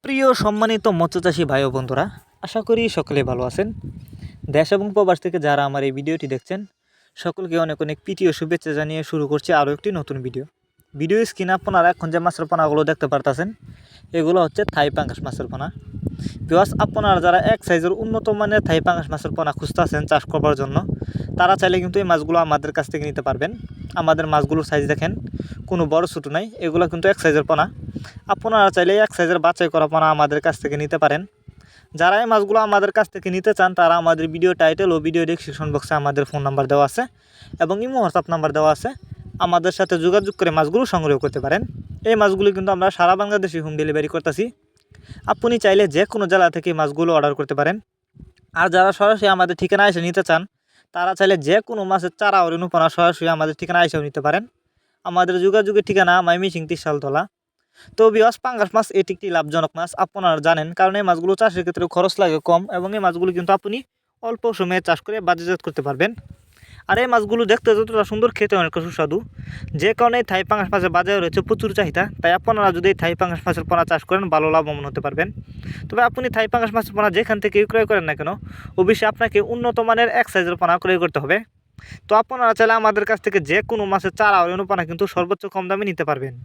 প্রিয় সম্মানিত মৎস্যচাষী ভাই ও বন্ধুরা, আশা করি সকলে ভালো আছেন। দেশ এবং প্রবাস থেকে যারা আমার এই ভিডিওটি দেখছেন সকলকে অনেক অনেক প্রীতি ও শুভেচ্ছা জানিয়ে শুরু করছি আরও একটি নতুন ভিডিও স্ক্রিনে আপনারা এখন যে মাছের পোনাগুলো দেখতে পারতেছেন এগুলো হচ্ছে থাই পাঙ্গাস মাছের পোনা। প্লাস আপনারা যারা এক সাইজের উন্নত মানের থাই পাঙ্গাস মাছের পোনা খুঁজতেছেন চাষ করবার জন্য, তারা চাইলে কিন্তু এই মাছগুলো আমাদের কাছ থেকে নিতে পারবেন। আমাদের মাছগুলোর সাইজ দেখেন, কোনো বড় ছোটো নাই, এগুলো কিন্তু এক সাইজের পোনা। আপনারা চাইলে এক সাইজের বাছাই করা পোনা আমাদের কাছ থেকে নিতে পারেন। যারা এই মাছগুলো আমাদের কাছ থেকে নিতে চান তারা আমাদের ভিডিও টাইটেল ও ভিডিও ডেসক্রিপশন বক্সে আমাদের ফোন নাম্বার দেওয়া আছে এবং ইমো হোয়াটসঅ্যাপ নাম্বার দেওয়া আছে, আমাদের সাথে যোগাযোগ করে মাছগুলো সংগ্রহ করতে পারেন। এই মাছগুলো কিন্তু আমরা সারা বাংলাদেশে হোম ডেলিভারি করতেছি। আপনি চাইলে যে কোনো জেলা থেকে মাছগুলো অর্ডার করতে পারেন। আর যারা সরাসরি আমাদের ঠিকানা এসে নিতে চান তারা চাইলে যে কোনো মাছের চারা ও রেণুপোনা সরাসরি আমাদের ঠিকানা এসেও নিতে পারেন। আমাদের যোগাযোগের ঠিকানা ময়মনসিংহ তিরশালতলা। তো বিয়াস, পাঙ্গাস মাছ এটি একটি লাভজনক মাছ, আপনারা জানেন, কারণ এই মাছগুলো চাষের ক্ষেত্রে খরচ লাগে কম এবং এই মাছগুলো কিন্তু আপনি অল্প সময়ে চাষ করে বাজারজাত করতে পারবেন। আর এই মাছগুলো দেখতে যতটা সুন্দর, খেতে অনেক সুস্বাদু, যে কারণে থাই পাঙ্গাস মাছের বাজারে রয়েছে প্রচুর চাহিদা। তাই আপনারা যদি থাই পাঙ্গাস মাছের পোনা চাষ করেন ভালো লাভবান হতে পারবেন। তবে আপনি থাই পাঙ্গাস মাছের পোনা যেখান থেকে ক্রয় করেন না কেন, অবশ্যই আপনাকে উন্নত মানের এক সাইজের পোনা ক্রয় করতে হবে। তো আপনারা চাইলে আমাদের কাছ থেকে যে কোনো মাছের চারা ও রেণুপোনা কিন্তু সর্বোচ্চ কম দামে নিতে পারবেন।